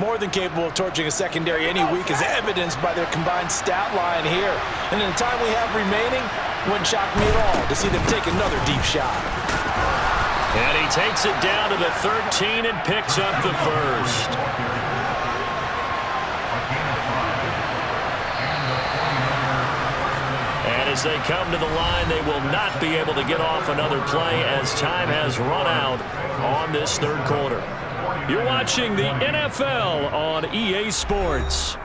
more than capable of torching a secondary any week, as evidenced by their combined stat line here. And in the time we have remaining, wouldn't shock me at all to see them take another deep shot. And he takes it down to the 13 and picks up the first. And as they come to the line, they will not be able to get off another play as time has run out on this third quarter. You're watching the NFL on EA Sports.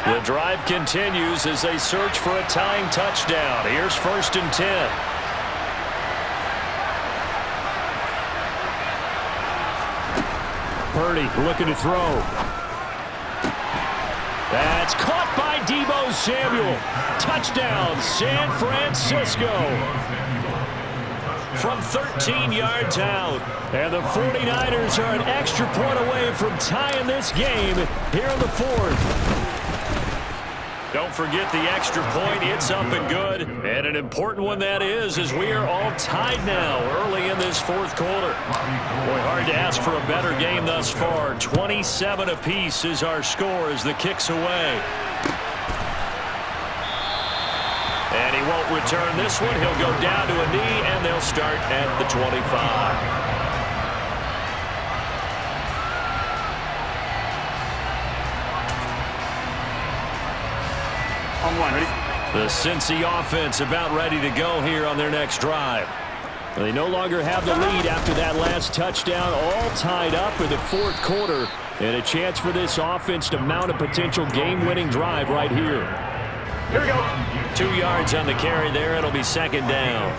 The drive continues as they search for a tying touchdown. Here's 1st and 10. Purdy looking to throw. That's caught by Deebo Samuel. Touchdown, San Francisco. From 13 yards out. And the 49ers are an extra point away from tying this game here in the fourth. Don't forget the extra point. It's up and good. And an important one that is, as we are all tied now early in this fourth quarter. Boy, hard to ask for a better game thus far. 27 apiece is our score as the kick's away. And he won't return this one. He'll go down to a knee, and they'll start at the 25. The Cincy offense about ready to go here on their next drive. They no longer have the lead after that last touchdown, all tied up in the fourth quarter, and a chance for this offense to mount a potential game-winning drive right here. Here we go. 2 yards on the carry there. It'll be 2nd down.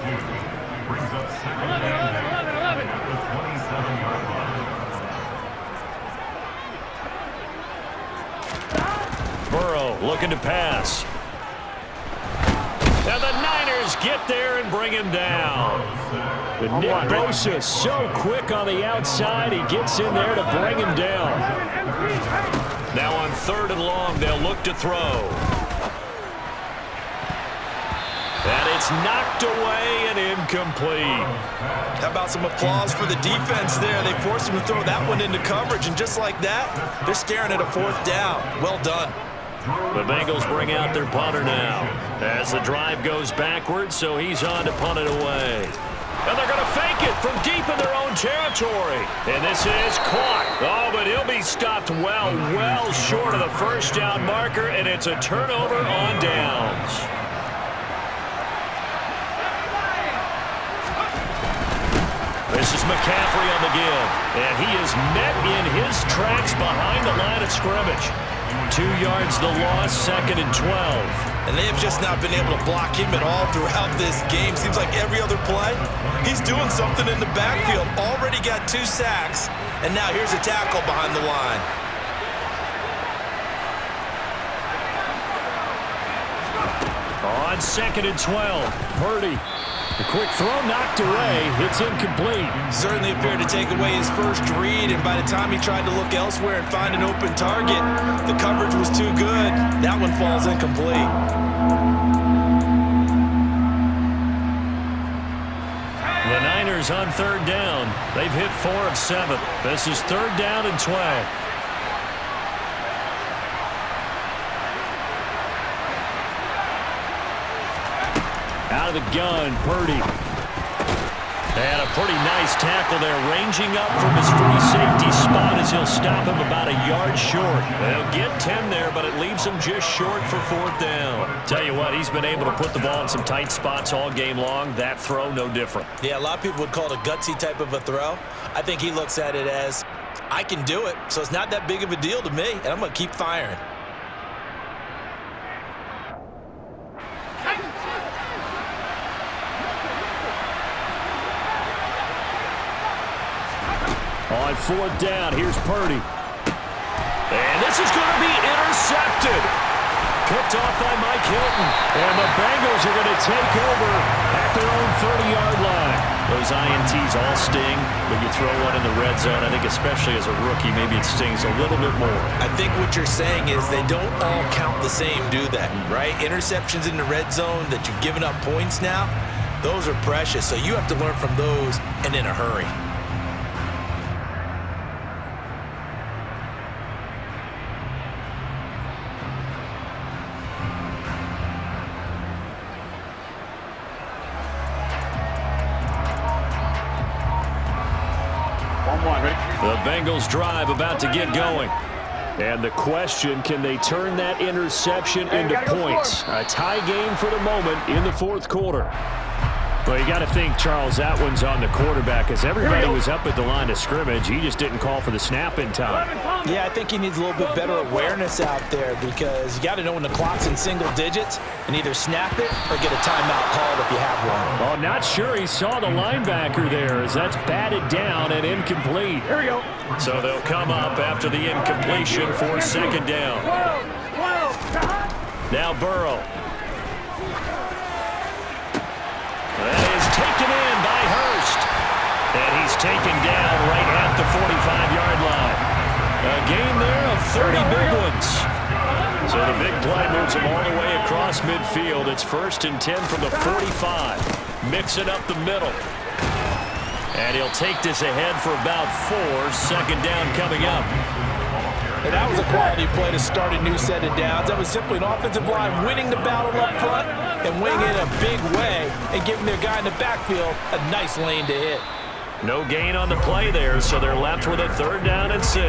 11. Burrow looking to pass. And the Niners get there and bring him down. But Nick Bosa so quick on the outside, he gets in there to bring him down. Now on 3rd and long, they'll look to throw. And it's knocked away and incomplete. How about some applause for the defense there? They forced him to throw that one into coverage, and just like that, they're staring at a 4th down. Well done. The Bengals bring out their punter now as the drive goes backwards, so he's on to punt it away. And they're going to fake it from deep in their own territory. And this is caught. Oh, but he'll be stopped well short of the 1st down marker, and it's a turnover on downs. This is McCaffrey on the give, and he is met in his tracks behind the line of scrimmage. 2 yards the loss, 2nd and 12. And they have just not been able to block him at all throughout this game. Seems like every other play, he's doing something in the backfield. Already got 2 sacks, and now here's a tackle behind the line. On 2nd and 12, Purdy. The quick throw knocked away. It's incomplete. Certainly appeared to take away his first read, and by the time he tried to look elsewhere and find an open target, the coverage was too good. That one falls incomplete. The Niners on 3rd down. They've hit 4 of 7. This is 3rd down and 12. Out of the gun, Purdy. And a pretty nice tackle there, ranging up from his free safety spot as he'll stop him about a yard short. They'll get 10 there, but it leaves him just short for 4th down. Tell you what, he's been able to put the ball in some tight spots all game long. That throw, no different. Yeah, a lot of people would call it a gutsy type of a throw. I think he looks at it as, I can do it, so it's not that big of a deal to me, and I'm going to keep firing. On 4th down, here's Purdy. And this is going to be intercepted. picked off by Mike Hilton. And the Bengals are going to take over at their own 30-yard line. Those INTs all sting, but you throw one in the red zone. I think especially as a rookie, maybe it stings a little bit more. I think what you're saying is they don't all count the same, do they? Right? Interceptions in the red zone that you've given up points now, those are precious. So you have to learn from those and in a hurry. The Bengals drive about to get going. And the question, can they turn that interception into points? A tie game for the moment in the fourth quarter. Well, you got to think, Charles, that one's on the quarterback as everybody was up at the line of scrimmage. He just didn't call for the snap in time. Yeah, I think he needs a little bit better awareness out there because you got to know when the clock's in single digits and either snap it or get a timeout called if you have one. Well, not sure he saw the linebacker there as that's batted down and incomplete. Here we go. So they'll come up after the incompletion for second down. Now Burrow. That is taken in by Hurst. And he's taken down right at the 45-yard line. A gain there of 30 big ones. So the big play moves him all the way across midfield. It's 1st and 10 from the 45. Mixing up the middle. And he'll take this ahead for about 4. Second down coming up. And that was a quality play to start a new set of downs. That was simply an offensive line winning the battle up front and winning it in a big way and giving their guy in the backfield a nice lane to hit. No gain on the play there, so they're left with a 3rd down and 6.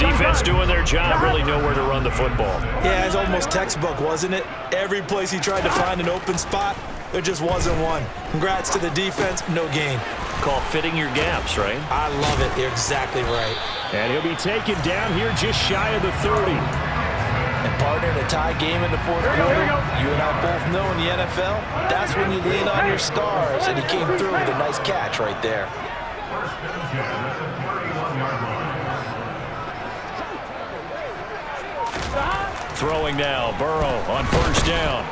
Defense doing their job, really nowhere to run the football. Yeah, it's almost textbook, wasn't it? Every place he tried to find an open spot, there just wasn't one. Congrats to the defense, no gain. Call fitting your gaps, right? I love it. You're exactly right. And he'll be taken down here just shy of the 30. And partner, in a tie game in the fourth quarter, you and I both know in the NFL, that's when you lean on your stars, and he came through with a nice catch right there. Throwing now, Burrow on 1st down.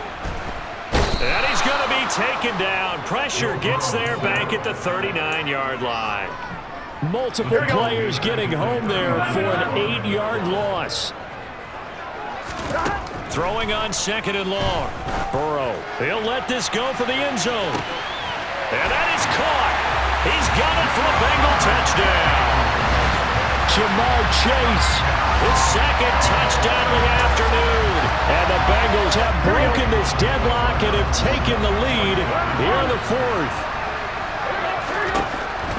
And he's going to be taken down. Pressure gets there back at the 39-yard line. Multiple players getting home there for an 8-yard loss. Throwing on 2nd and long. Burrow, he'll let this go for the end zone. And that is caught. He's got it for a Bengal touchdown. Jamar Chase, his 2nd touchdown of the afternoon. And the Bengals have broken this deadlock and have taken the lead here in the 4th.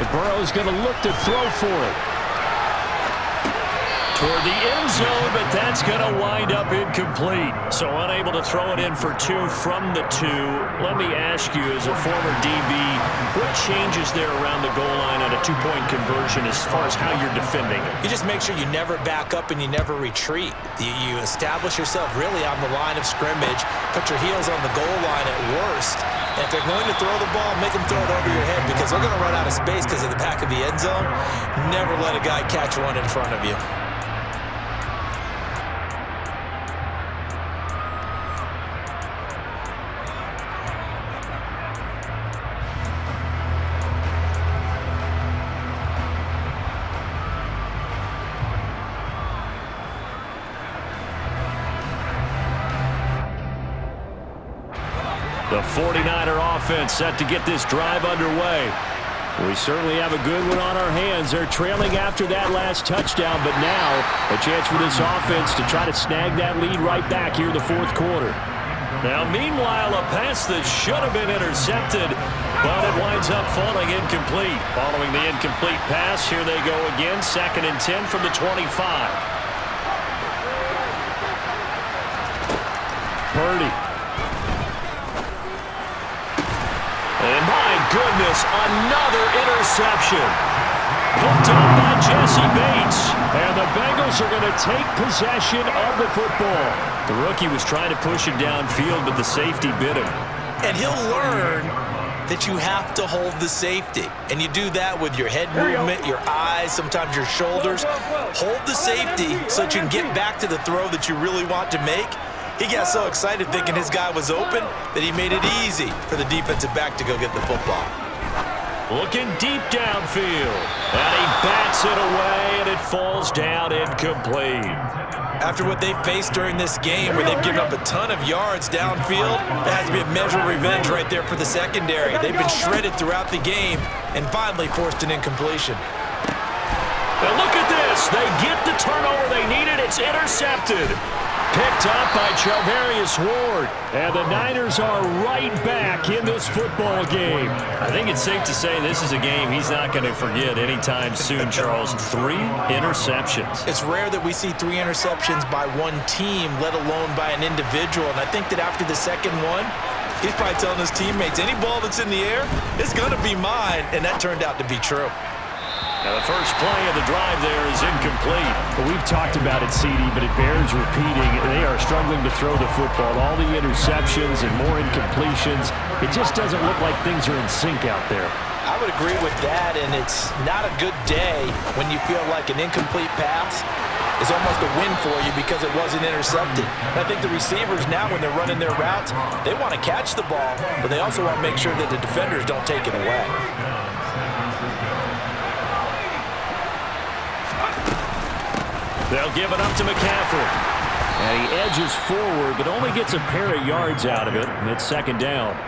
And Burrow's going to look to throw for it. Toward the end zone, but that's going to wind up incomplete. So unable to throw it in for 2 from the 2. Let me ask you, as a former DB, what changes there around the goal line on a 2-point conversion as far as how you're defending it? You just make sure you never back up and you never retreat. You establish yourself really on the line of scrimmage, put your heels on the goal line at worst. And if they're going to throw the ball, make them throw it over your head because they're going to run out of space because of the back of the end zone. Never let a guy catch one in front of you. The 49er offense set to get this drive underway. We certainly have a good one on our hands. They're trailing after that last touchdown, but now a chance for this offense to try to snag that lead right back here in the 4th quarter. Now, meanwhile, a pass that should have been intercepted, but it winds up falling incomplete. Following the incomplete pass, here they go again, 2nd and 10 from the 25. Purdy. And my goodness, another interception. Hooked up by Jesse Bates. And the Bengals are going to take possession of the football. The rookie was trying to push it downfield, but the safety bit him. And he'll learn that you have to hold the safety. And you do that with your head movement, your eyes, sometimes your shoulders. Hold the safety so that you can get back to the throw that you really want to make. He got so excited thinking his guy was open that he made it easy for the defensive back to go get the football. Looking deep downfield. And he bats it away, and it falls down incomplete. After what they faced during this game where they've given up a ton of yards downfield, that has to be a measure of revenge right there for the secondary. They've been shredded throughout the game and finally forced an incompletion. Now look at this. They get the turnover they needed. It's intercepted. Picked up by Charvarius Ward. And the Niners are right back in this football game. I think it's safe to say this is a game he's not going to forget anytime soon, Charles. 3 interceptions. It's rare that we see 3 interceptions by one team, let alone by an individual. And I think that after the second one, he's probably telling his teammates, any ball that's in the air, it's going to be mine. And that turned out to be true. Now the first play of the drive there is incomplete. Well, we've talked about it, CD, but it bears repeating. They are struggling to throw the football. All the interceptions and more incompletions. It just doesn't look like things are in sync out there. I would agree with that, and it's not a good day when you feel like an incomplete pass is almost a win for you because it wasn't intercepted. And I think the receivers now, when they're running their routes, they want to catch the ball, but they also want to make sure that the defenders don't take it away. They'll give it up to McCaffrey. And he edges forward, but only gets a pair of yards out of it, and it's second down.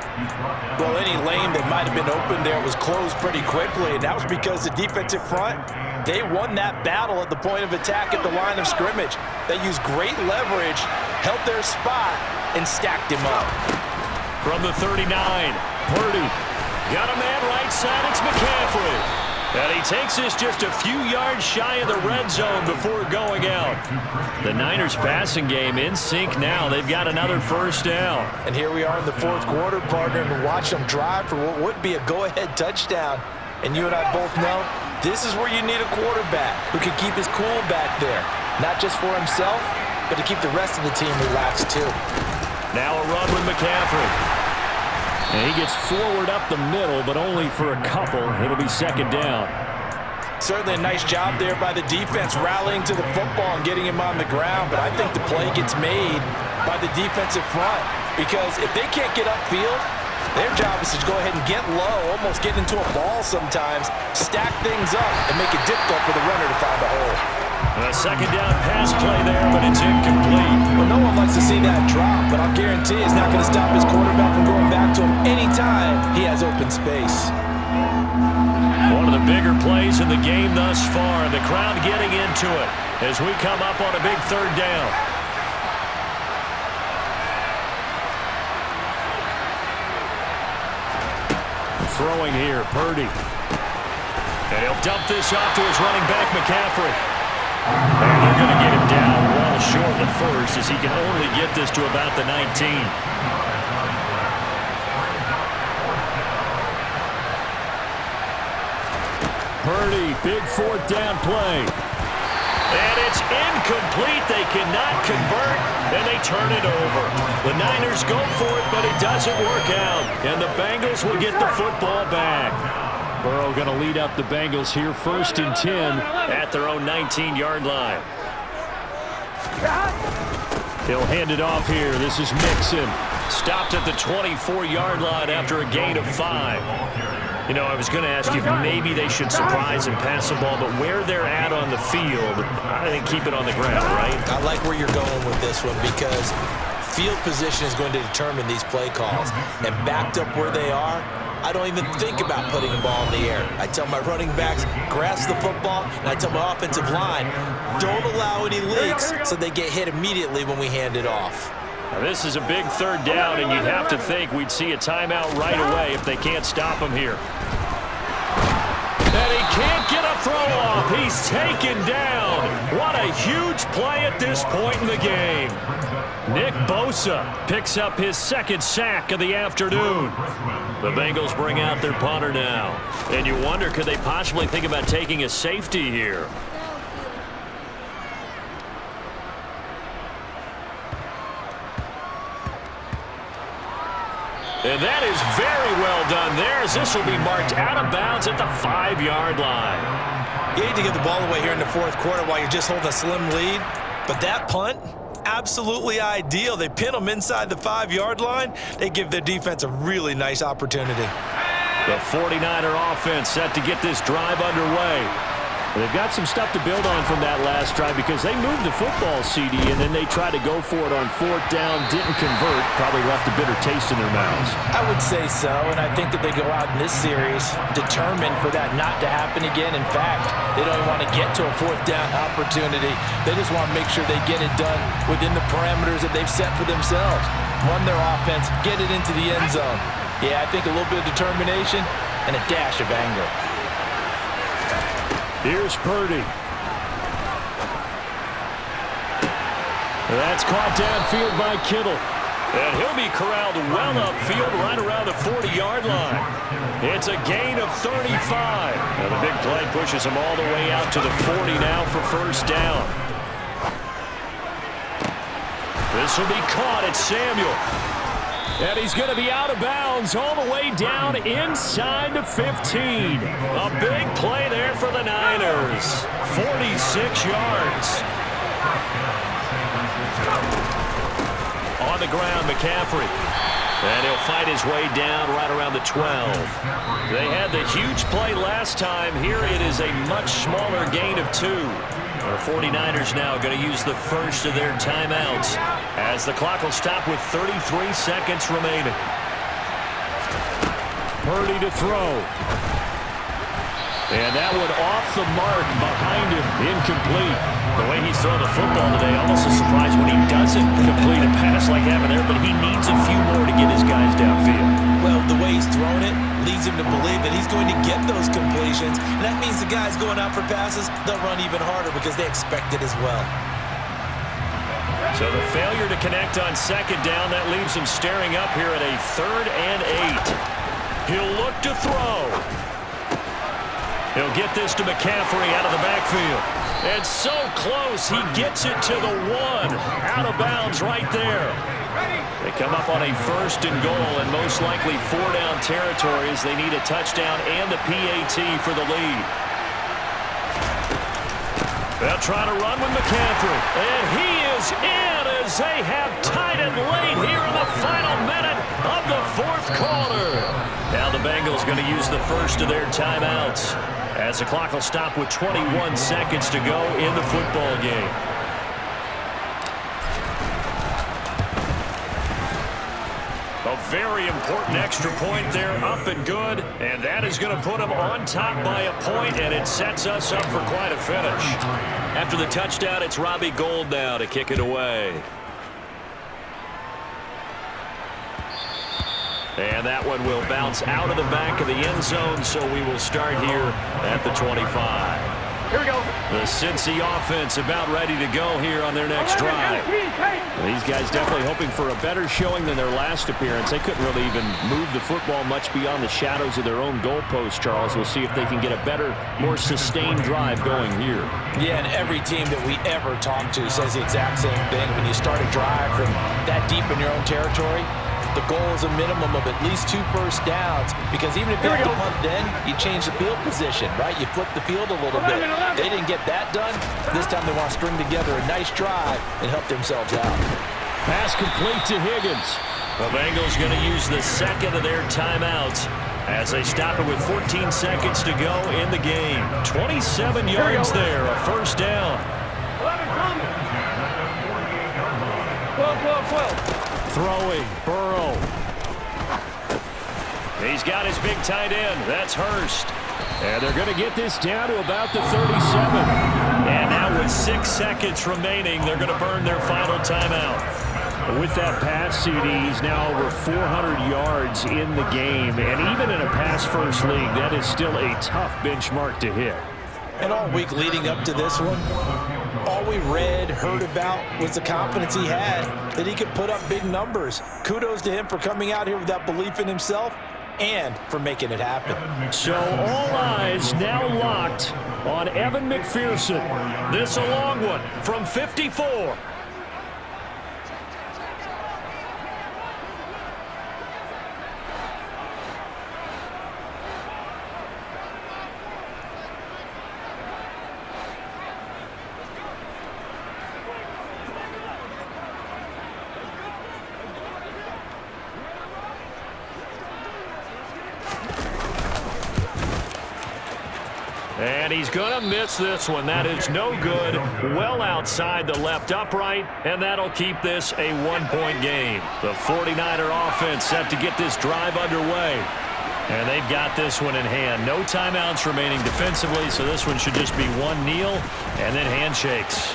Well, any lane that might have been open there was closed pretty quickly, and that was because the defensive front, they won that battle at the point of attack at the line of scrimmage. They used great leverage, held their spot, and stacked him up. From the 39, Purdy. Got a man right side, it's McCaffrey. And he takes us just a few yards shy of the red zone before going out. The Niners passing game in sync now. They've got another first down. And here we are in the fourth quarter, partner, and watch them drive for what would be a go-ahead touchdown. And you and I both know this is where you need a quarterback who can keep his cool back there. Not just for himself, but to keep the rest of the team relaxed too. Now a run with McCaffrey. And he gets forward up the middle, but only for a couple. It'll be second down. Certainly a nice job there by the defense rallying to the football and getting him on the ground, but I think the play gets made by the defensive front because if they can't get upfield, their job is to go ahead and get low, almost get into a ball sometimes, stack things up, and make it difficult for the runner to find a hole. A second down pass play there, but it's incomplete. Well, no one likes to see that drop, but I'll guarantee it's not going to stop his quarterback from going back to him anytime he has open space. One of the bigger plays in the game thus far, and the crowd getting into it as we come up on a big third down. Throwing here, Purdy. And he'll dump this off to his running back, McCaffrey. And they're going to get him down well short of the first as he can only get this to about the 19. Purdy, big fourth down play. And it's incomplete. They cannot convert, and they turn it over. The Niners go for it, but it doesn't work out. And the Bengals will get the football back. Burrow going to lead up the Bengals here, 1st and 10 at their own 19-yard line. He'll hand it off here. This is Mixon. Stopped at the 24-yard line after a gain of 5. You know, I was going to ask you if maybe they should surprise and pass the ball, but where they're at on the field, I think keep it on the ground, right? I like where you're going with this one because field position is going to determine these play calls. And backed up where they are, I don't even think about putting the ball in the air. I tell my running backs, grasp the football, and I tell my offensive line, don't allow any leaks so they get hit immediately when we hand it off. Now this is a big third down, and you'd have to think we'd see a timeout right away if they can't stop him here. And he can't get a throw off. He's taken down. What a huge play at this point in the game. Nick Bosa picks up his second sack of the afternoon. The Bengals bring out their punter now. And you wonder, could they possibly think about taking a safety here? And that is very well done there, as this will be marked out of bounds at the 5-yard line. You hate to give the ball away here in the fourth quarter while you're just holding a slim lead, but that punt, absolutely ideal. They pin them inside the 5-yard line. They give their defense a really nice opportunity. The 49er offense set to get this drive underway. They've got some stuff to build on from that last drive because they moved the football, CD, and then they tried to go for it on 4th down, didn't convert, probably left a bitter taste in their mouths. I would say so, and I think that they go out in this series determined for that not to happen again. In fact, they don't even want to get to a 4th down opportunity. They just want to make sure they get it done within the parameters that they've set for themselves. Run their offense, get it into the end zone. Yeah, I think a little bit of determination and a dash of anger. Here's Purdy. That's caught downfield by Kittle. And he'll be corralled well upfield right around the 40-yard line. It's a gain of 35. And the big play pushes him all the way out to the 40 now for 1st down. This will be caught at Samuel. And he's going to be out of bounds all the way down inside the 15. A big play there for the Niners. 46 yards. On the ground, McCaffrey. And he'll fight his way down right around the 12. They had the huge play last time. Here it is a much smaller gain of 2. The 49ers now going to use the first of their timeouts as the clock will stop with 33 seconds remaining. Purdy to throw. And that one off the mark behind him, incomplete. The way he's throwing the football today, almost a surprise when he doesn't complete a pass like that there, but he needs a few more to get his guys downfield. Well, the way he's thrown it leads him to believe that he's going to get those completions. And that means the guys going out for passes, they'll run even harder because they expect it as well. So the failure to connect on 2nd down, that leaves him staring up here at a 3rd and 8. He'll look to throw. He'll get this to McCaffrey out of the backfield. And so close, he gets it to the 1. Out of bounds right there. They come up on a 1st and goal, and most likely 4-down territory as they need a touchdown and the PAT for the lead. They'll try to run with McCaffrey, and he is in as they have tied it late here in the final minute of the 4th quarter. Now the Bengals going to use the first of their timeouts as the clock will stop with 21 seconds to go in the football game. A very important extra point there, up and good, and that is going to put them on top by a point, and it sets us up for quite a finish. After the touchdown, it's Robbie Gould now to kick it away. And that one will bounce out of the back of the end zone, so we will start here at the 25. Here we go. The Cincy offense about ready to go here on their next drive. These guys definitely hoping for a better showing than their last appearance. They couldn't really even move the football much beyond the shadows of their own goalpost, Charles. We'll see if they can get a better, more sustained drive going here. Yeah, and every team that we ever talk to says the exact same thing. When you start a drive from that deep in your own territory, the goal is a minimum of at least 2 first downs, because even if you have to punt then, you change the field position, right? You flip the field a little bit. They didn't get that done. This time they want to string together a nice drive and help themselves out. Pass complete to Higgins. The Bengals going to use the second of their timeouts as they stop it with 14 seconds to go in the game. 27 yards there, a first down. 12. Throwing, Burrow. He's got his big tight end. That's Hurst. And they're going to get this down to about the 37. And now with 6 seconds remaining, they're going to burn their final timeout. With that pass, CD, he's now over 400 yards in the game. And even in a pass-first league, that is still a tough benchmark to hit. And all week leading up to this one, all we read, heard about was the confidence he had that he could put up big numbers. Kudos to him for coming out here with that belief in himself and for making it happen. So all eyes now locked on Evan McPherson. This a long one from 54. And he's going to miss this one. That is no good. Well outside the left upright, and that'll keep this a one-point game. The 49er offense set to get this drive underway. And they've got this one in hand. No timeouts remaining defensively, so this one should just be one kneel and then handshakes.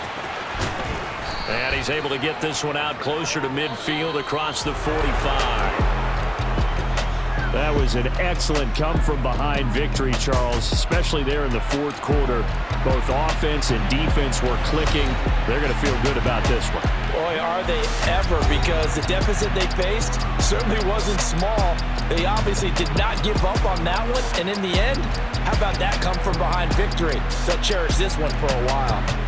And he's able to get this one out closer to midfield across the 45. That was an excellent come-from-behind victory, Charles, especially there in the fourth quarter. Both offense and defense were clicking. They're going to feel good about this one. Boy, are they ever, because the deficit they faced certainly wasn't small. They obviously did not give up on that one, and in the end, how about that come-from-behind victory? They'll cherish this one for a while.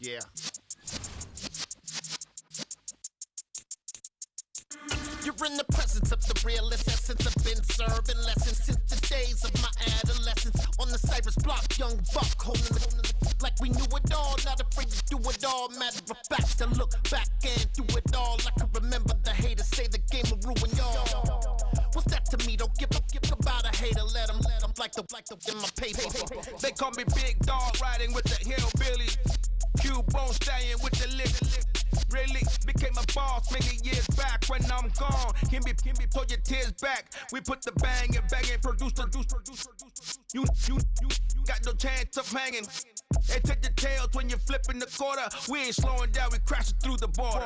Yeah. You're in the presence of the realest essence. I've been serving lessons since the days of my adolescence. On the Cypress block, young buck holding the like we knew it all. Not afraid to do it all. Matter of fact, to look back and do it all. I can remember the haters say the game will ruin y'all. What's that to me? Don't give about a hater. Let them like the in my paper. They call me Big Dog, riding with the hillbillies. Cube-bone stallion with the lip. Really became a boss many years back. When I'm gone, can be pull your tears back. We put the bang and produce. You got no chance of hanging. They take the tails when you're flipping the quarter. We ain't slowing down, we crashing through the border.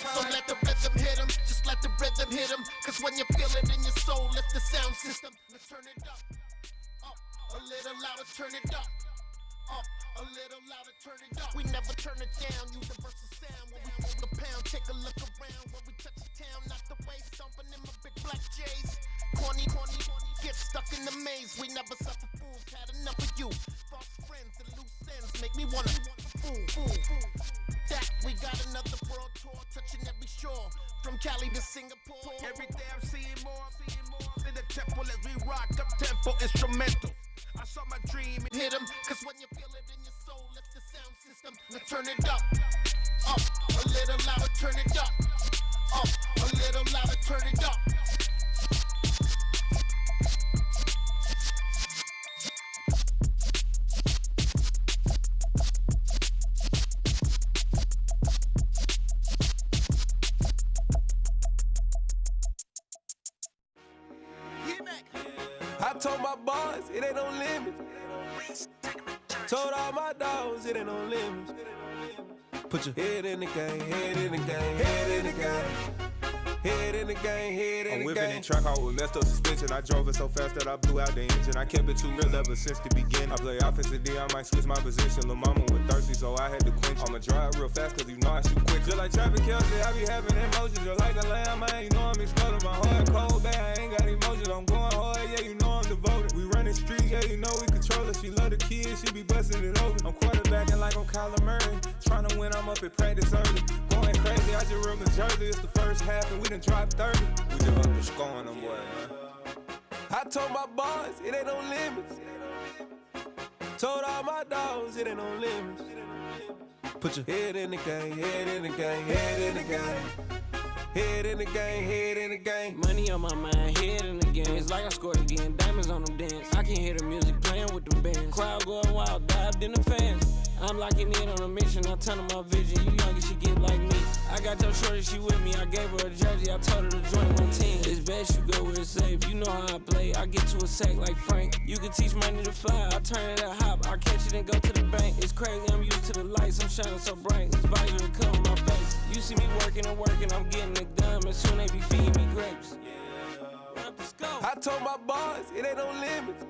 So let the rhythm hit 'em, just let the rhythm hit 'em. Cause when you feel it in your soul, lift the sound system. Let's turn it up, a little louder, turn it up, a little louder, turn it up. We never turn it down, universal sound. When we on the pound, take a look around. When we touch the town, not the way, stomping in my big black J's. Corny, get stuck in the maze. We never suffer fools, had enough of you. False friends and loose ends make me wanna fool. That we got another world tour, touching every shore, from Cali to Singapore. Every day I'm seeing more. In the temple as we rock up tempo instrumental. I saw my dream. Hit 'em, cause when you feel it in your soul, lift the sound system. Let's turn it up, a little louder, turn it up, a little louder, turn it up. I told my boys, it ain't no limit. Told all my dogs it ain't no limits. Put your head in the game, head in the game, head in the game. Head in the game, head in the game. I'm whipping in track hall with messed up suspension. I drove it so fast that I blew out the engine. I kept it too real ever since the beginning. I play offensive D, I might switch my position. Lil' mama was thirsty, so I had to quench. I'ma drive real fast, cause you know I shoot quick. Just like traffic Kelsey, I be having emotions. Just like a lamb, man, you know I'm exploding. My heart cold, bad, I ain't got emotions. I'm going hard, yeah, you know I'm devoted. We running streets, yeah, you know we control it. She love the kids, she be busting it open. I'm quarterbacking like I'm Kyler Murray. Trying to win, I'm up at practice early. Going crazy, I just real Jersey. It's the first half and we done dropped 30. We just up to scoring them, boy, man. I told my boys it ain't no limits. Told all my dogs it ain't no limits. Put your head in the game, head in the game, head in the game. Head in the game, head in the game. Money on my mind, head in the game. It's like I scored again, diamonds on them dance. I can hear the music playing with them bands. Crowd going wild, dived in the fans. I'm locking in on a mission, I tell her my vision. You young and she get like me. I got your shorty, she with me. I gave her a jersey, I told her to join my team. It's best you go where it's safe. You know how I play. I get to a sack like Frank. You can teach money to fly. I turn it a hop. I catch it and go to the bank. It's crazy, I'm used to the lights. I'm shining so bright. This visor to cover my face. You see me working and working. I'm getting it done. And soon they be feeding me grapes. Run up the scope. I told my boys it ain't no limits.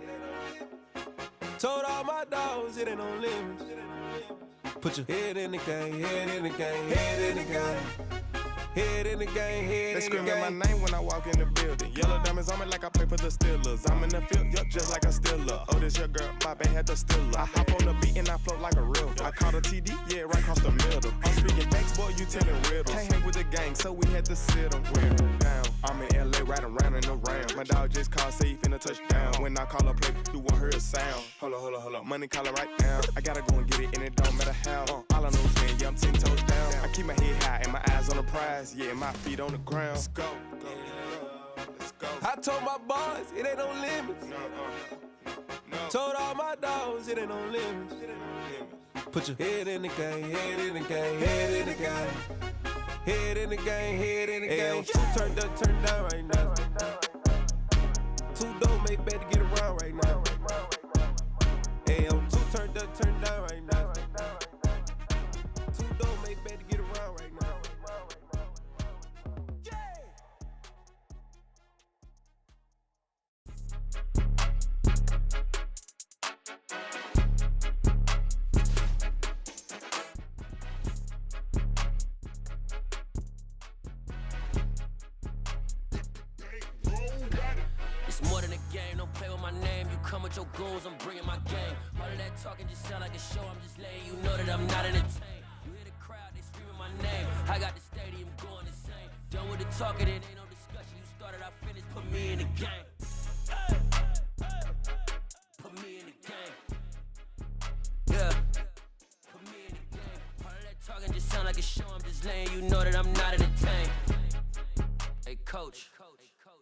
Told all my dogs it ain't no limits. Put your head in the game, head in the game, head in the game. Head in the game, head They in the game. screaming my name when I walk in the building. Yellow diamonds on me like I play for the Steelers. I'm in the field, yup, just like a Steeler. Oh, this your girl, my band had the Steeler. I hop on the beat and I float like a river. I caught a TD, yeah, right across the middle. I'm speaking facts, boy, you telling riddles. Can't hang with the gang, so we had to sit them down. I'm in LA, riding around and around. My dog just called, say he finna touchdown. When I call a play, you won't hear a sound. Hold up, money calling right now. I gotta go and get it, and it don't matter how. All I know is when, yeah, I'm 10 toes down. I keep my head high and my eyes on the prize. Yeah, my feet on the ground. Let's go. Let's go. I told my boys it ain't no limits. No. Told all my dogs it ain't no limits. Put your head in the game, head in the game, head in the game. Head in the game, head in the game. Two turned up, turned down right now. Two don't make bad to get around right now. Hey, I'm two turned up, turned down right now. Two don't make bad to get around right now. It's more than a game, don't play with my name. You come with your goons, I'm bringing my game. All of that talking just sound like a show, I'm just letting you know that I'm not entertained. You hear the crowd, they screaming my name. I got the stadium going insane. Done with the talking, it ain't no discussion. You started, I finished, put me in the game. Put me in the game. Yeah. Put me in the game. All of that talking just sound like a show, I'm just letting you know that I'm not entertained. Hey, coach.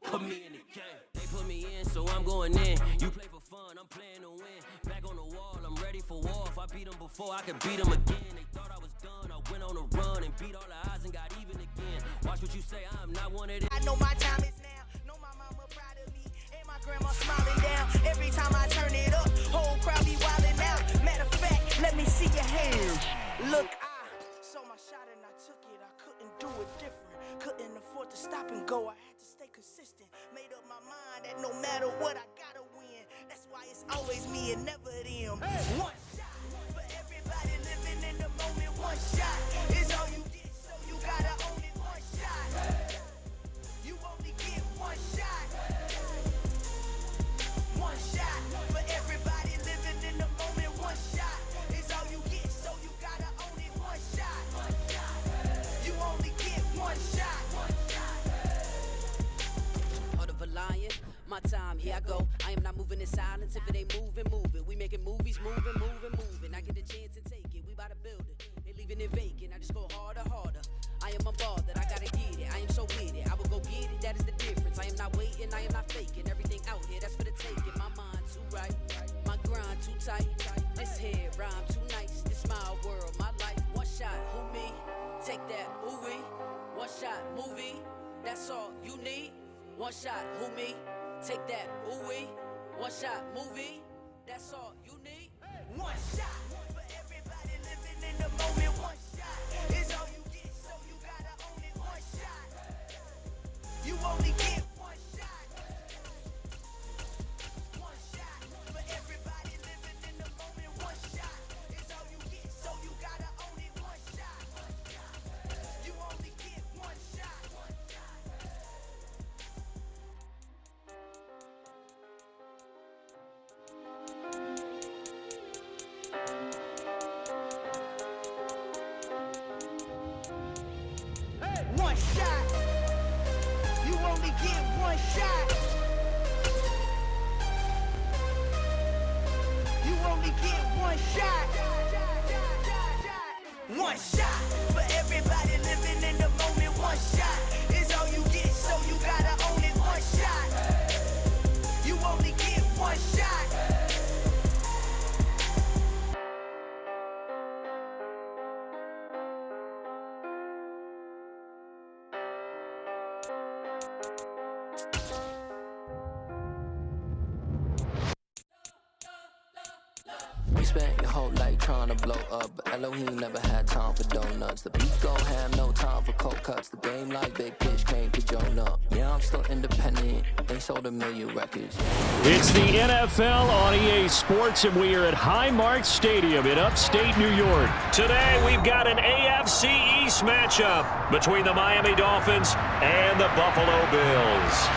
Put me in the game. They put me in, so I'm going in. You play for fun, I'm playing to win. Back on the wall, I'm ready for war. If I beat them before, I could beat them again. They thought I was done, I went on a run and beat all the odds and got even again. Watch what you say, I'm not one of them. I know my time is now. Know my mama proud of me. And my grandma smiling down. Every time I turn it up, whole crowd be wildin' out. Matter of fact, let me see your hands. Look, I saw my shot and I took it. I couldn't do it different. Couldn't afford to stop and go. I had to stay consistent. Made up my mind that no matter what, I gotta win. That's why it's always me and never them. One shot for everybody living in the moment. One shot is all you get, so you gotta own it. One shot. You only get one shot. One shot for everybody living in the moment. One shot is all you get, so you gotta own it. One shot. You only get one shot. Heart of a lion, my time, here I go. I am not moving in silence. If it ain't moving, moving. We making movies, moving. I get the chance to take it. We bout to build it. They leaving it vacant. I just go harder. I am a ball that I gotta get it. I am so with it. I will go get it. That is the difference. I am not waiting. I am not faking. Everything out here, that's for the taking. My mind too right. My grind too tight. This head rhyme too nice. This my world, my life. One shot, who me? Take that, ooh wee. One shot, movie. That's all you need. One shot, who me? Take that, ooh wee. One shot, movie. That's all you need. One shot for everybody living in the moment. One shot is all you get, so you gotta own it. One shot. You only get one shot. One shot for everybody living in the moment. One shot is all you get, so you gotta own it. One shot. You only get one shot. One shot. You only get one shot. You only get one shot. One shot for everybody living in the moment. One shot is all you get, so you gotta own it. One shot. You only get one shot. We spent your whole life trying to blow up, but Elohim never had time for donuts. The beat gon' have no time for cold cuts. The game like Big Pitch came to Jonah. Yeah, I'm still independent. They sold 1 million records. It's the NFL on EA Sports, and we are at Highmark Stadium in upstate New York. Today, we've got an AFC East matchup between the Miami Dolphins and the Buffalo Bills.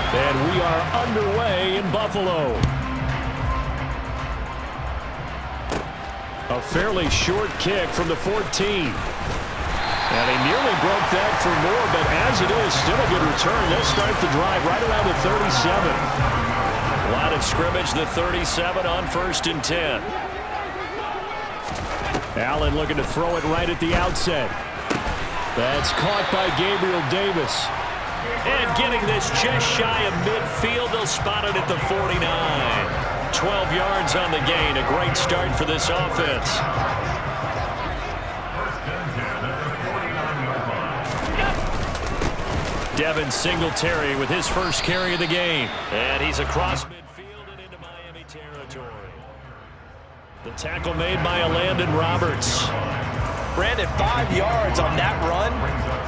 And we are underway in Buffalo. A fairly short kick from the 14. And he nearly broke that for more, but as it is, still a good return. They'll start the drive right around the 37. Line of scrimmage, the 37 on 1st and 10. Allen looking to throw it right at the outset. That's caught by Gabriel Davis. And getting this just shy of midfield, they'll spot it at the 49. 12 yards on the gain. A great start for this offense. Devin Singletary with his first carry of the game. And he's across midfield and into Miami territory. The tackle made by Landon Roberts. Brandon, 5 yards on that run.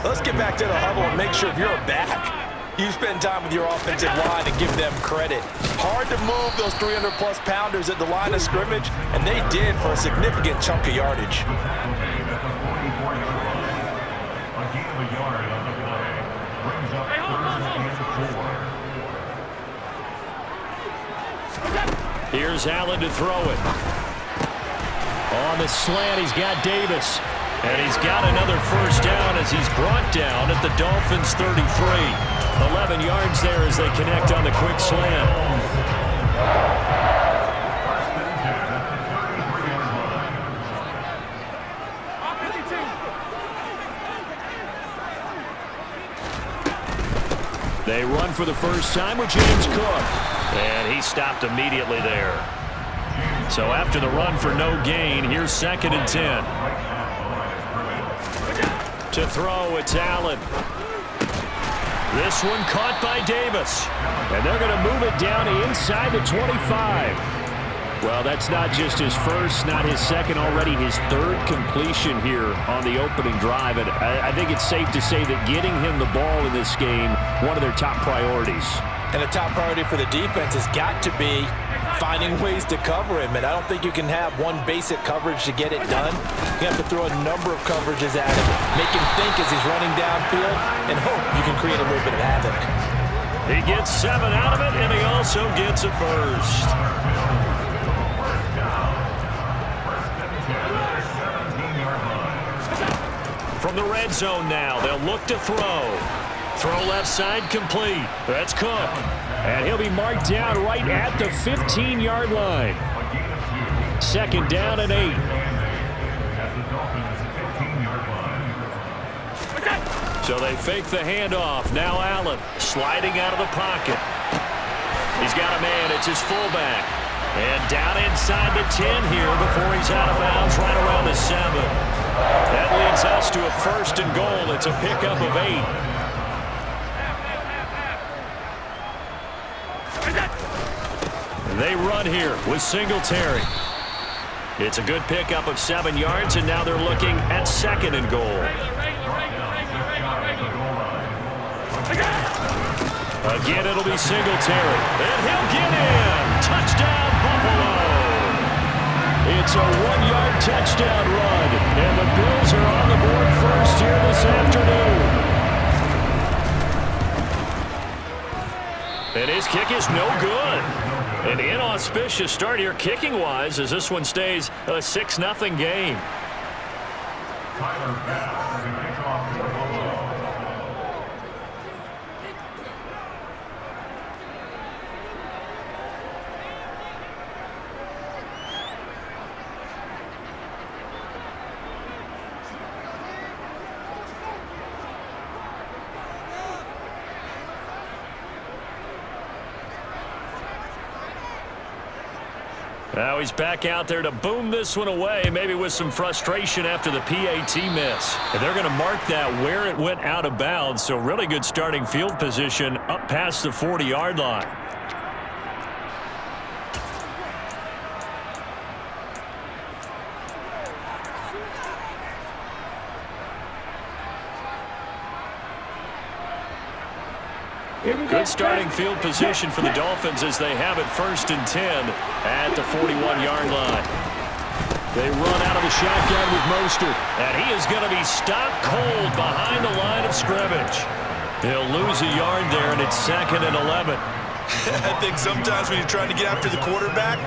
Let's get back to the huddle and make sure if you're back, you spend time with your offensive line and give them credit. Hard to move those 300-plus pounders at the line of scrimmage, and they did for a significant chunk of yardage. Here's Allen to throw it. On the slant, he's got Davis. And he's got another first down as he's brought down at the Dolphins' 33. 11 yards there as they connect on the quick slant. They run for the first time with James Cook. And he stopped immediately there. So after the run for no gain, here's 2nd and 10. To throw, it's Allen. This one caught by Davis. And they're going to move it down inside the 25. Well, that's not just his first, not his second, already his 3rd completion here on the opening drive. And I think it's safe to say that getting him the ball in this game, one of their top priorities. And a top priority for the defense has got to be finding ways to cover him. And I don't think you can have one basic coverage to get it done. You have to throw a number of coverages at him, make him think as he's running downfield, and hope you can create a little bit of havoc. He gets 7 out of it, and he also gets a first. From the red zone now, they'll look to throw. Throw left side complete. That's Cook. And he'll be marked down right at the 15-yard line. 2nd down and 8. So they fake the handoff. Now Allen sliding out of the pocket. He's got a man. It's his fullback. And down inside the 10 here before he's out of bounds right around the 7. That leads us to a 1st and goal. It's a pickup of 8. They run here with Singletary. It's a good pickup of 7 yards, and now they're looking at 2nd and goal. Again, it'll be Singletary. And he'll get in. Touchdown, Buffalo. It's a 1-yard touchdown run, and the Bills are on the board first here this afternoon. And his kick is no good. An inauspicious start here kicking-wise as this one stays a 6-0 game. Now he's back out there to boom this one away, maybe with some frustration after the PAT miss. And they're going to mark that where it went out of bounds, so really good starting field position up past the 40-yard line. Good starting field position for the Dolphins as they have it 1st and 10 at the 41-yard line. They run out of the shotgun with Mostert, and he is going to be stopped cold behind the line of scrimmage. He'll lose a yard there, and it's 2nd and 11. I think sometimes when you're trying to get after the quarterback,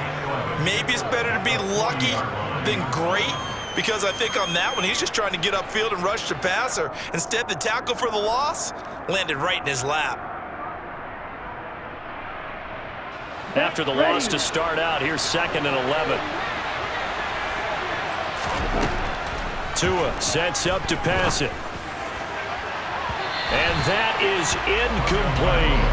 maybe it's better to be lucky than great, because I think on that one, he's just trying to get upfield and rush the passer. Instead, the tackle for the loss landed right in his lap. After the loss to start out, here's 2nd and 11. Tua sets up to pass it. And that is incomplete.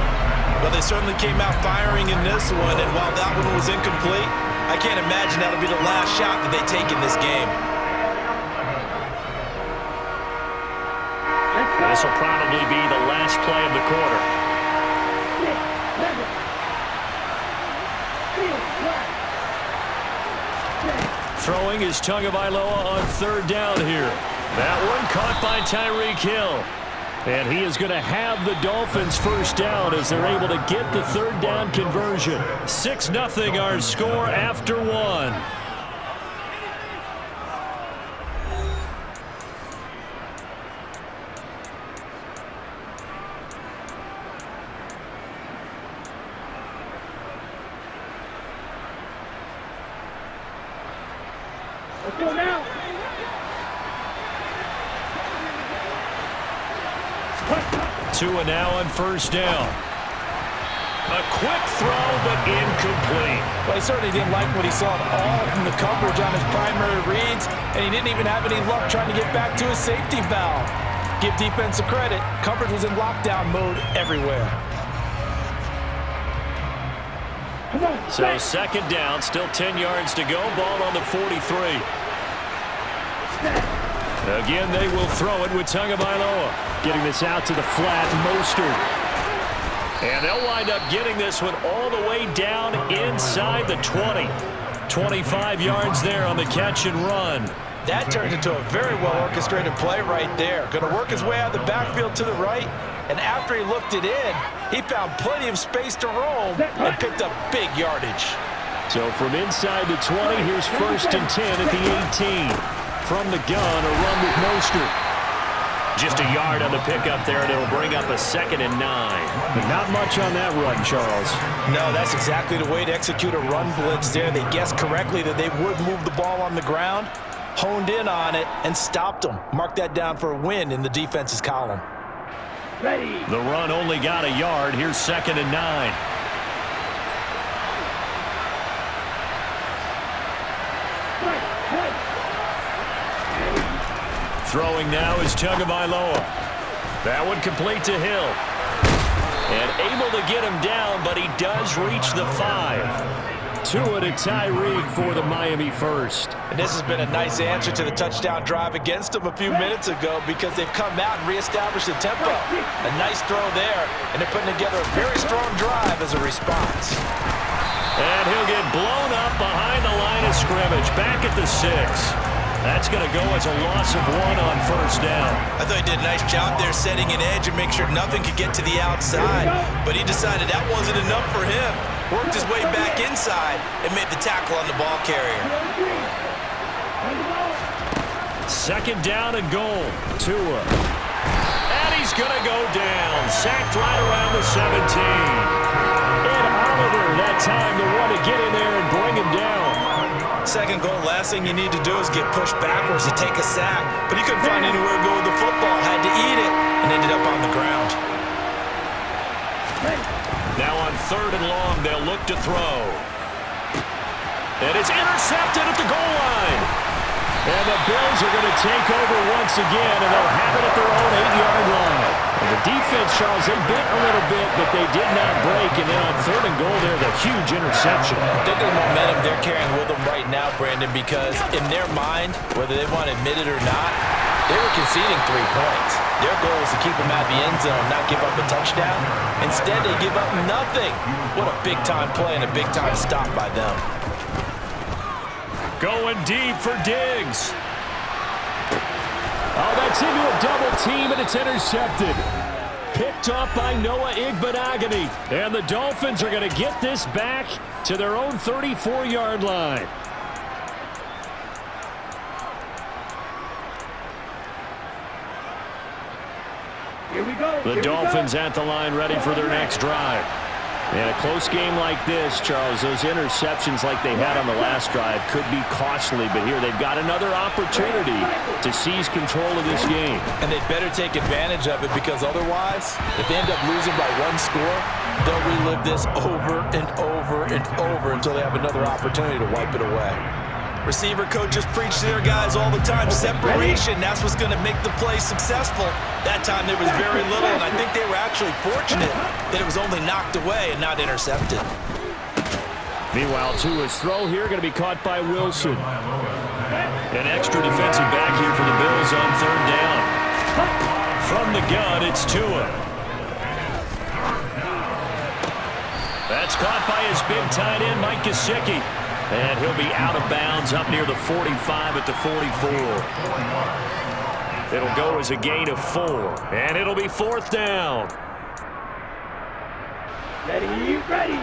Well, they certainly came out firing in this one, and while that one was incomplete, I can't imagine that'll be the last shot that they take in this game. This will probably be the last play of the quarter. Throwing is Tagovailoa on 3rd down here. That one caught by Tyreek Hill. And he is going to have the Dolphins 1st down as they're able to get the 3rd down conversion. 6-0 our score after 1. Tua now on 1st down. A quick throw, but incomplete. Well, he certainly didn't like what he saw at all from the coverage on his primary reads, and he didn't even have any luck trying to get back to his safety valve. Give defense a credit. Coverage was in lockdown mode everywhere. So 2nd down, still 10 yards to go. Ball on the 43. Again, they will throw it with Tagovailoa. Getting this out to the flat, Mostert. And they'll wind up getting this one all the way down inside the 20. 25 yards there on the catch and run. That turned into a very well-orchestrated play right there. Going to work his way out of the backfield to the right, and after he looked it in, he found plenty of space to roam and picked up big yardage. So from inside the 20, here's 1st and 10 at the 18. From the gun, a run with Mostert. Just a yard on the pickup there, and it'll bring up a 2nd and 9. But not much on that run, Charles. No, that's exactly the way to execute a run blitz there. They guessed correctly that they would move the ball on the ground, honed in on it, and stopped them. Mark that down for a win in the defense's column. The run only got a yard. Here's 2nd and 9. Throwing now is Tagovailoa. That one complete to Hill. And able to get him down, but he does reach the 5. Tua to Tyreek for the Miami first. And this has been a nice answer to the touchdown drive against them a few minutes ago because they've come out and reestablished the tempo. A nice throw there, and they're putting together a very strong drive as a response. And he'll get blown up behind the line of scrimmage, back at the 6. That's going to go as a loss of 1 on first down. I thought he did a nice job there setting an edge and make sure nothing could get to the outside. But he decided that wasn't enough for him. Worked his way back inside and made the tackle on the ball carrier. Second down and goal. Tua. And he's going to go down. Sacked right around the 17. And Oliver that time the one to get in there and bring him down. Second goal, last thing you need to do is get pushed backwards to take a sack. But he couldn't find anywhere to go with the football. Had to eat it and ended up on the ground. Now on third and long, they'll look to throw. And it's intercepted at the goal line. And the Bills are going to take over once again, and they'll have it at their own 8-yard line. And the defense, Charles, they bit a little bit, but they did not break. And then on third and goal, there's a huge interception. Think of the momentum they're carrying with them right now, Brandon, because in their mind, whether they want to admit it or not, they were conceding 3 points. Their goal is to keep them out of the end zone, not give up a touchdown. Instead, they give up nothing. What a big-time play and a big-time stop by them. Going deep for Diggs. Oh, that's into a double team, and it's intercepted. Picked off by Noah Igbenogany. And the Dolphins are going to get this back to their own 34-yard line. Here we go. The Dolphins at the line ready for their next drive. In a close game like this, Charles, those interceptions like they had on the last drive could be costly, but here they've got another opportunity to seize control of this game. And they'd better take advantage of it, because otherwise, if they end up losing by 1 score, they'll relive this over and over and over until they have another opportunity to wipe it away. Receiver coaches preach to their guys all the time. Separation, that's what's going to make the play successful. That time there was very little, and I think they were actually fortunate that it was only knocked away and not intercepted. Meanwhile, Tua's throw here going to be caught by Wilson. An extra defensive back here for the Bills on third down. From the gun, it's Tua. That's caught by his big tight end, Mike Gesicki. And he'll be out of bounds up near the 45 at the 44. It'll go as a gain of 4. And it'll be fourth down. Ready, ready.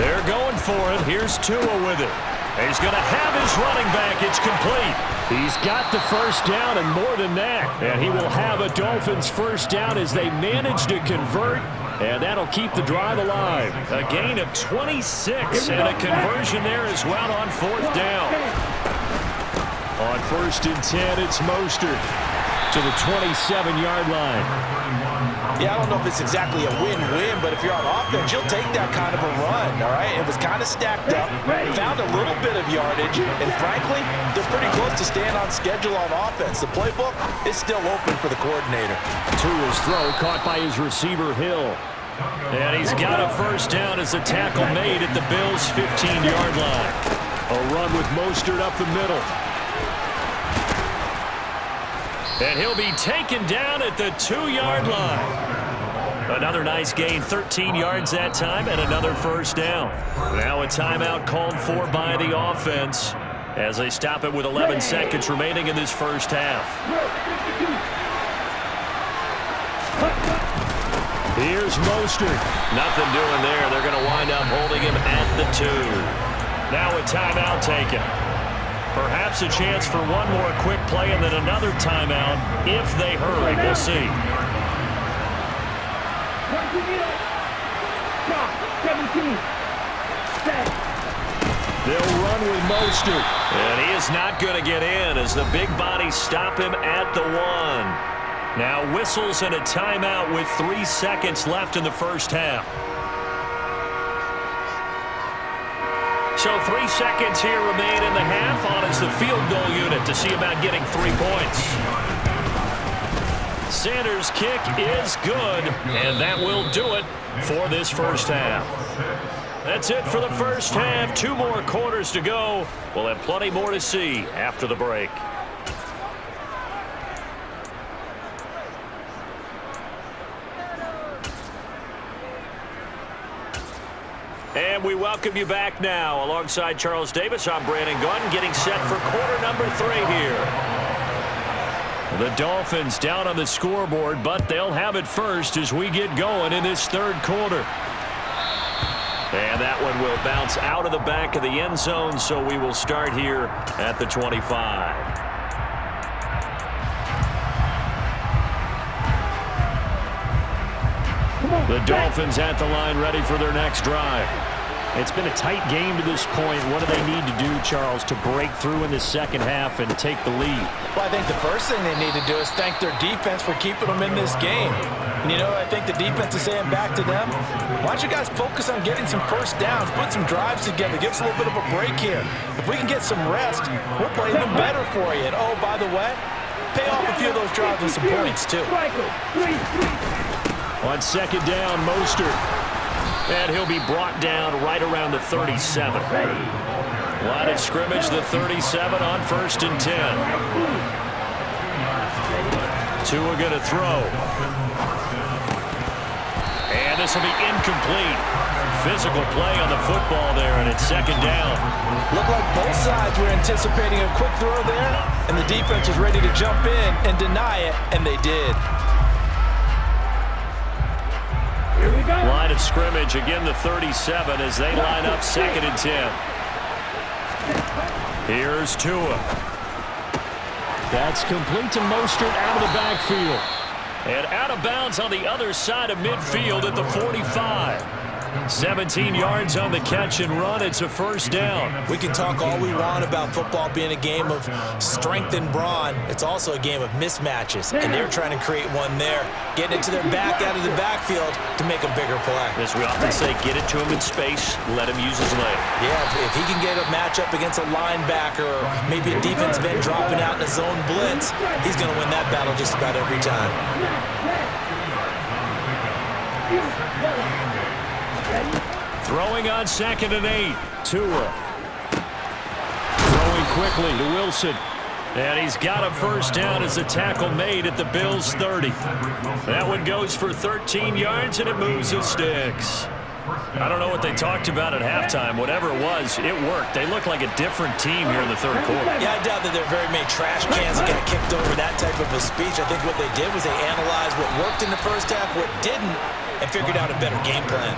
They're going for it. Here's Tua with it. He's going to have his running back. It's complete. He's got the first down and more than that. And he will have a Dolphins first down as they manage to convert. And that'll keep the drive alive. A gain of 26 and a conversion there as well on fourth down. On first and 10, it's Mostert to the 27-yard line. Yeah, I don't know if it's exactly a win-win, but if you're on offense, you'll take that kind of a run, all right? It was kind of stacked up, found a little bit of yardage, and frankly, they're pretty close to staying on schedule on offense. The playbook is still open for the coordinator. Tua's throw caught by his receiver, Hill. And he's got a first down as the tackle made at the Bills' 15-yard line. A run with Mostert up the middle. And he'll be taken down at the 2-yard line. Another nice gain, 13 yards that time, and another first down. Now a timeout called for by the offense as they stop it with 11 seconds remaining in this first half. Here's Mostert. Nothing doing there. They're going to wind up holding him at the 2. Now a timeout taken. Perhaps a chance for one more quick play and then another timeout if they hurry. We'll see. They'll run with Mostert. And he is not going to get in as the big bodies stop him at the 1. Now whistles and a timeout with 3 seconds left in the first half. So 3 seconds here remain in the half on as the field goal unit to see about getting 3 points. Sanders' kick is good, and that will do it for this first half. That's it for the first half. 2 more quarters to go. We'll have plenty more to see after the break. we welcome you back now. Alongside Charles Davis, I'm Brandon Gunn, getting set for quarter number 3 here. The Dolphins down on the scoreboard, but they'll have it first as we get going in this third quarter. And that one will bounce out of the back of the end zone, so we will start here at the 25. The Dolphins at the line, ready for their next drive. It's been a tight game to this point. What do they need to do, Charles, to break through in the second half and take the lead? Well, I think the first thing they need to do is thank their defense for keeping them in this game. And, you know, I think the defense is saying back to them, why don't you guys focus on getting some first downs, put some drives together, give us a little bit of a break here. If we can get some rest, we'll play even better for you. And, oh, by the way, pay off a few of those drives with some points, too. On second down, Mostert. And he'll be brought down right around the 37. Line of scrimmage, the 37 on 1st and 10. Tua going to throw. And this will be incomplete. Physical play on the football there, and it's second down. Looked like both sides were anticipating a quick throw there, and the defense was ready to jump in and deny it, and they did. Line of scrimmage, again the 37 as they line up 2nd and 10. Here's Tua. That's complete to Mostert out of the backfield. And out of bounds on the other side of midfield at the 45. 17 yards on the catch and run. It's a first down. We can talk all we want about football being a game of strength and brawn. It's also a game of mismatches, and they're trying to create one there, getting it to their back out of the backfield to make a bigger play. As we often say, get it to him in space, let him use his leg. Yeah, if he can get a matchup against a linebacker or maybe a defensive end dropping out in a zone blitz, he's going to win that battle just about every time. Throwing on 2nd and 8. Tua. Throwing quickly to Wilson. And he's got a first down as the tackle made at the Bills' 30. That one goes for 13 yards, and it moves the sticks. I don't know what they talked about at halftime. Whatever it was, it worked. They look like a different team here in the third quarter. Yeah, I doubt that there are very many trash cans that got kicked over that type of a speech. I think what they did was they analyzed what worked in the first half, what didn't, and figured out a better game plan.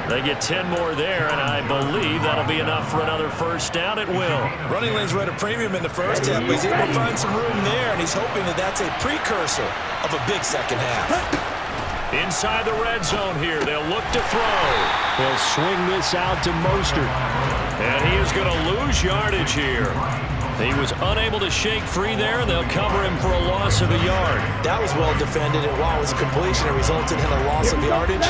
They get 10 more there, and I believe that'll be enough for another first down. It will. Running lanes were at a premium in the first half, but he's able to find some room there, and he's hoping that that's a precursor of a big second half. Inside the red zone here, they'll look to throw. They'll swing this out to Mostert. And he is going to lose yardage here. He was unable to shake free there, and they'll cover him for a loss of a yard. That was well defended, and while it was a completion, it resulted in a loss of yardage.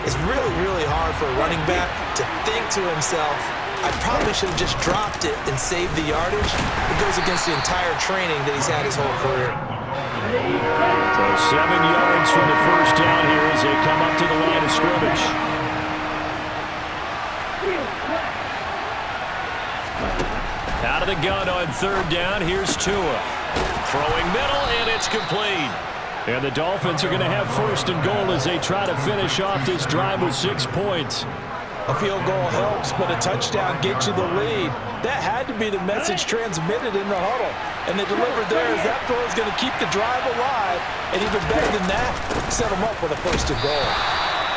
It's really, really hard for a running back to think to himself, I probably should have just dropped it and saved the yardage. It goes against the entire training that he's had his whole career. So 7 yards from the first down here as they come up to the line of scrimmage. Out of the gun on 3rd down, here's Tua. Throwing middle, and it's complete. And the Dolphins are going to have 1st and goal as they try to finish off this drive with 6 points. A field goal helps, but a touchdown gets you the lead. That had to be the message transmitted in the huddle. And they delivered there as that throw is going to keep the drive alive. And even better than that, set them up with a 1st and goal.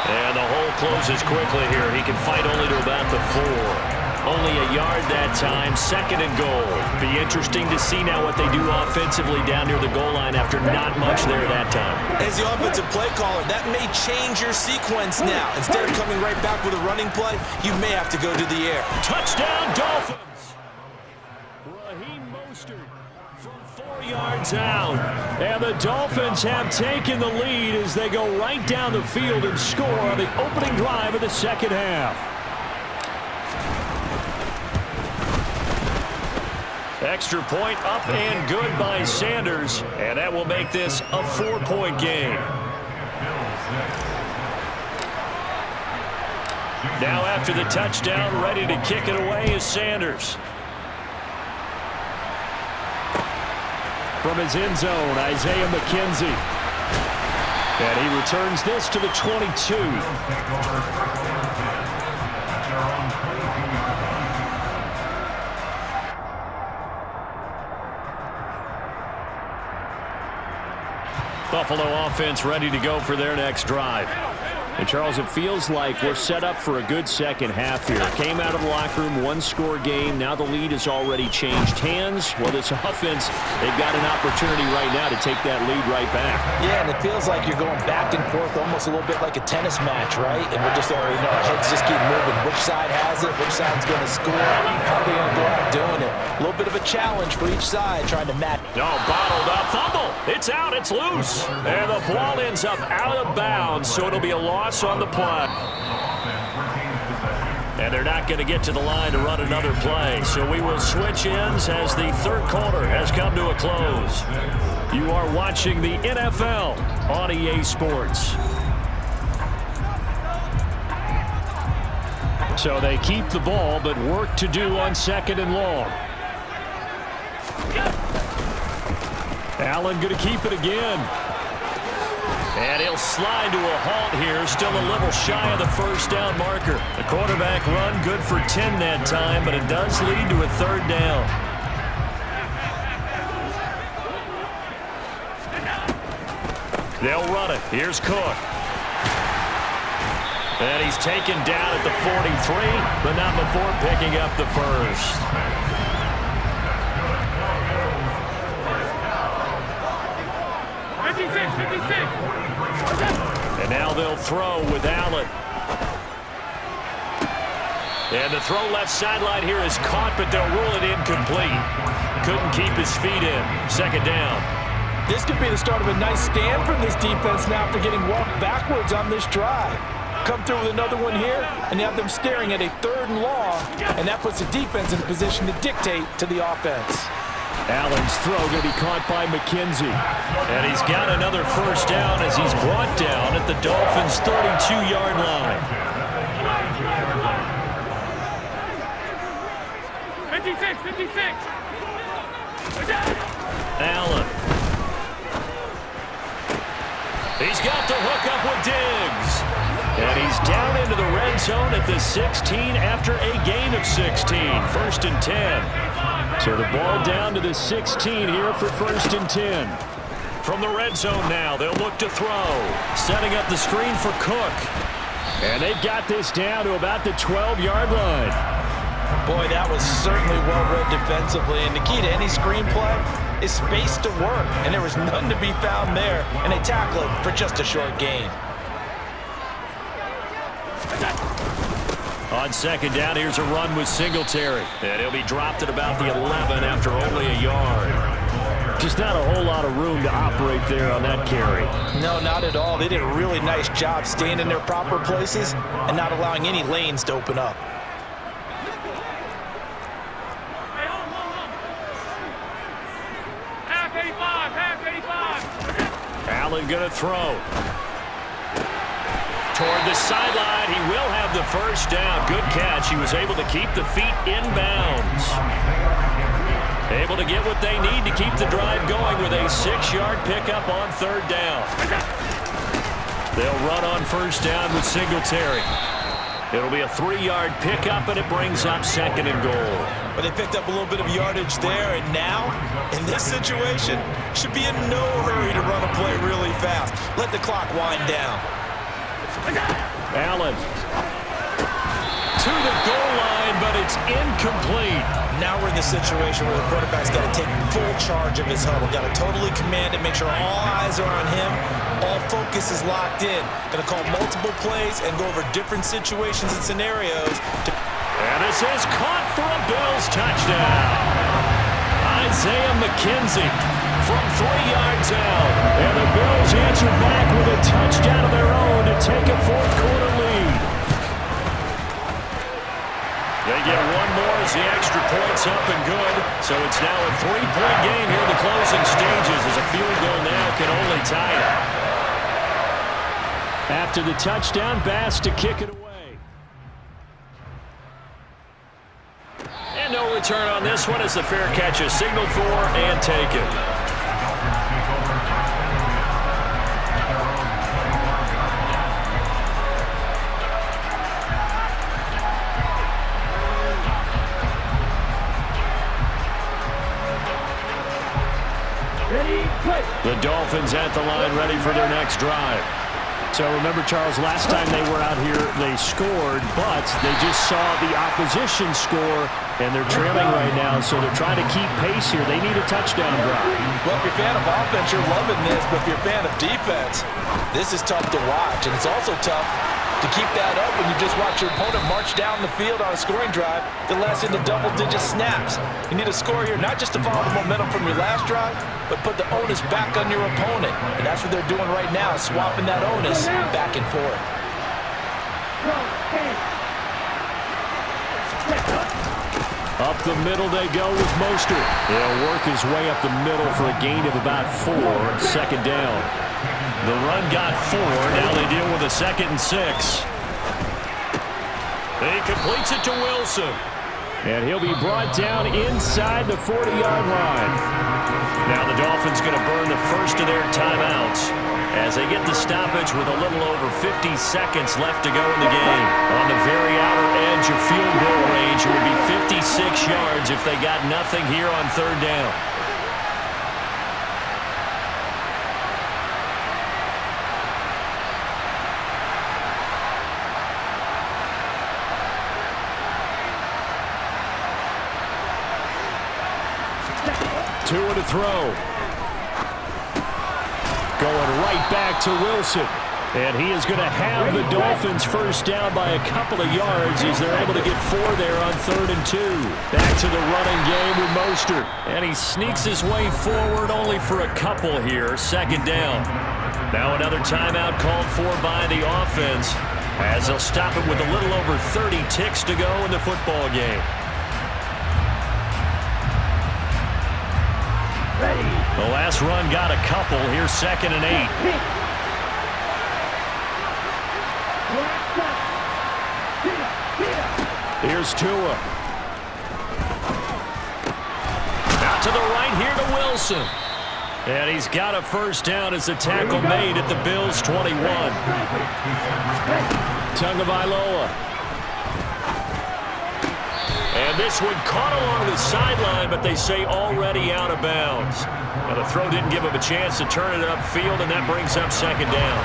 And the hole closes quickly here. He can fight only to about the 4. Only a yard that time, 2nd and goal. Be interesting to see now what they do offensively down near the goal line after not much there that time. As the offensive play caller, that may change your sequence now. Instead of coming right back with a running play, you may have to go to the air. Touchdown, Dolphins! Raheem Mostert from 4 yards out. And the Dolphins have taken the lead as they go right down the field and score on the opening drive of the second half. Extra point up and good by Sanders, and that will make this a 4-point game. Now after the touchdown, ready to kick it away is Sanders. From his end zone, Isaiah McKenzie. And he returns this to the 22. Buffalo offense ready to go for their next drive. And, Charles, it feels like we're set up for a good second half here. Came out of the locker room, one-score game. Now the lead has already changed hands. Well, this offense, they've got an opportunity right now to take that lead right back. Yeah, and it feels like you're going back and forth almost a little bit like a tennis match, right? And we're just already know our heads just keep moving. Which side has it? Which side's going to score? How are they going to go out doing it? A little bit of a challenge for each side trying to match. No, bottled up. Fumble. It's out. It's loose. And the ball ends up out of bounds, so it'll be a loss on the play. And they're not going to get to the line to run another play. So we will switch ends as the third quarter has come to a close. You are watching the NFL on EA Sports. So they keep the ball, but work to do on second and long. Allen going to keep it again. And he'll slide to a halt here, still a little shy of the first down marker. The quarterback run good for 10 that time, but it does lead to a third down. They'll run it. Here's Cook. And he's taken down at the 43, but not before picking up the first. 56. And now they'll throw with Allen. And the throw left sideline here is caught, but they'll rule it incomplete. Couldn't keep his feet in. Second down. This could be the start of a nice stand from this defense now after getting walked backwards on this drive. Come through with another one here, and you have them staring at a third and long, and that puts the defense in a position to dictate to the offense. Allen's throw going to be caught by McKenzie. And he's got another first down as he's brought down at the Dolphins' 32-yard line. 56. Allen. He's got the hook up with Diggs. And he's down into the red zone at the 16 after a gain of 16. First and 10. So the ball down to the 16 here for first and 10. From the red zone now, they'll look to throw. Setting up the screen for Cook. And they've got this down to about the 12-yard line. Boy, that was certainly well-read defensively. And the key to any screenplay is space to work. And there was none to be found there. And they tackle it for just a short gain. On second down, here's a run with Singletary. And he'll be dropped at about the 11 after only a yard. Just not a whole lot of room to operate there on that carry. No, not at all. They did a really nice job staying in their proper places and not allowing any lanes to open up. Half 85. Allen going to throw. Toward the sideline, he will have the first down. Good catch. He was able to keep the feet in bounds. Able to get what they need to keep the drive going with a 6-yard pickup on third down. They'll run on first down with Singletary. It'll be a 3-yard pickup, and it brings up second and goal. But they picked up a little bit of yardage there, and now, in this situation, should be in no hurry to run a play really fast. Let the clock wind down. Allen to the goal line, but it's incomplete. Now we're in the situation where the quarterback's got to take full charge of his huddle. Got to totally command it, make sure all eyes are on him. All focus is locked in. Going to call multiple plays and go over different situations and scenarios. And this is caught for a Bills touchdown. Isaiah McKenzie from 3 yards out. And the Bills answer back with a touchdown of their own to take a fourth-quarter lead. They get one more as the extra point's up and good. So it's now a 3-point game here in the closing stages as a field goal now can only tie it. After the touchdown, Bass to kick it away. And no return on this one as the fair catch is signaled for and taken. Ready, The Dolphins at the line, ready for their next drive. So remember, Charles, last time they were out here, they scored, but they just saw the opposition score, and they're trailing right now, so they're trying to keep pace here. They need a touchdown drive. Well, if you're a fan of offense, you're loving this, but if you're a fan of defense, this is tough to watch, and it's also tough to keep that up when you just watch your opponent march down the field on a scoring drive that lasts into double-digit snaps. You need a score here, not just to follow the momentum from your last drive, but put the onus back on your opponent. And that's what they're doing right now, swapping that onus back and forth. Up the middle they go with Mostert. He'll work his way up the middle for a gain of about 4, second down. The run got 4. Now they deal with a 2nd and 6. He completes it to Wilson. And he'll be brought down inside the 40-yard line. Now the Dolphins going to burn the first of their timeouts as they get the stoppage with a little over 50 seconds left to go in the game. On the very outer edge of field goal range, it would be 56 yards if they got nothing here on 3rd down. Two to throw. Going right back to Wilson. And he is going to have the Dolphins first down by a couple of yards as they're able to get 4 there on 3rd and 2. Back to the running game with Mostert. And he sneaks his way forward only for a couple here. 2nd down. Now another timeout called for by the offense as they'll stop it with a little over 30 ticks to go in the football game. The last run got a couple. Here's 2nd and 8. Here's Tua. Out to the right here to Wilson. And he's got a first down as the tackle made at the Bills' 21. Tagovailoa. And this one caught along the sideline, but they say already out of bounds. Now the throw didn't give him a chance to turn it upfield, and that brings up 2nd down.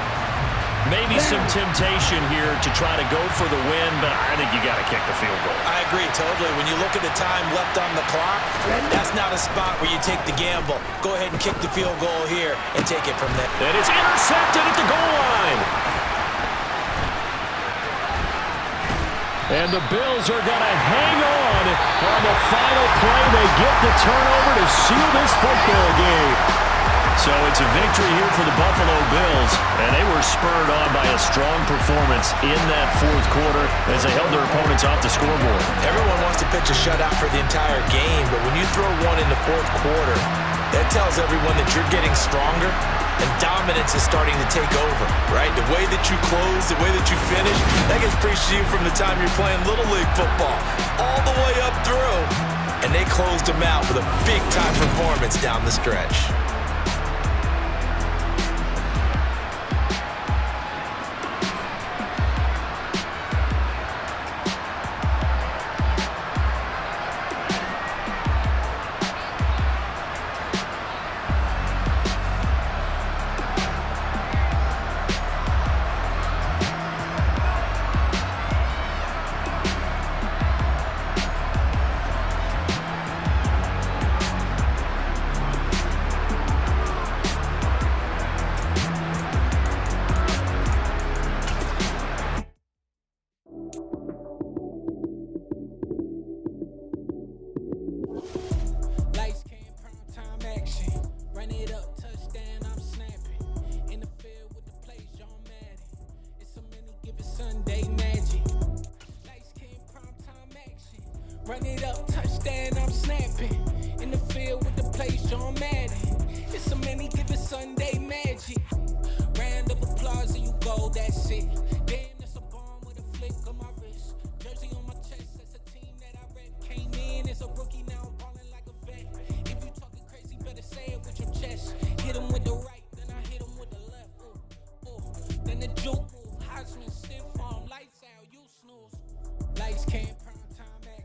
Maybe some temptation here to try to go for the win, but I think you got to kick the field goal. I agree totally. When you look at the time left on the clock, that's not a spot where you take the gamble. Go ahead and kick the field goal here and take it from there. And it's intercepted at the goal line. And the Bills are going to hang on the final play. They get the turnover to seal this football game. So it's a victory here for the Buffalo Bills, and they were spurred on by a strong performance in that 4th quarter as they held their opponents off the scoreboard. Everyone wants to pitch a shutout for the entire game, but when you throw one in the 4th quarter, that tells everyone that you're getting stronger and dominance is starting to take over, right? The way that you close, the way that you finish, that gets preached to you from the time you're playing Little League football all the way up through, and they closed them out with a big-time performance down the stretch. Run it up, touchdown, I'm snapping. In the field with the plays, John Madden. It's so many, give it Sunday magic. Round of applause and you go, that's it.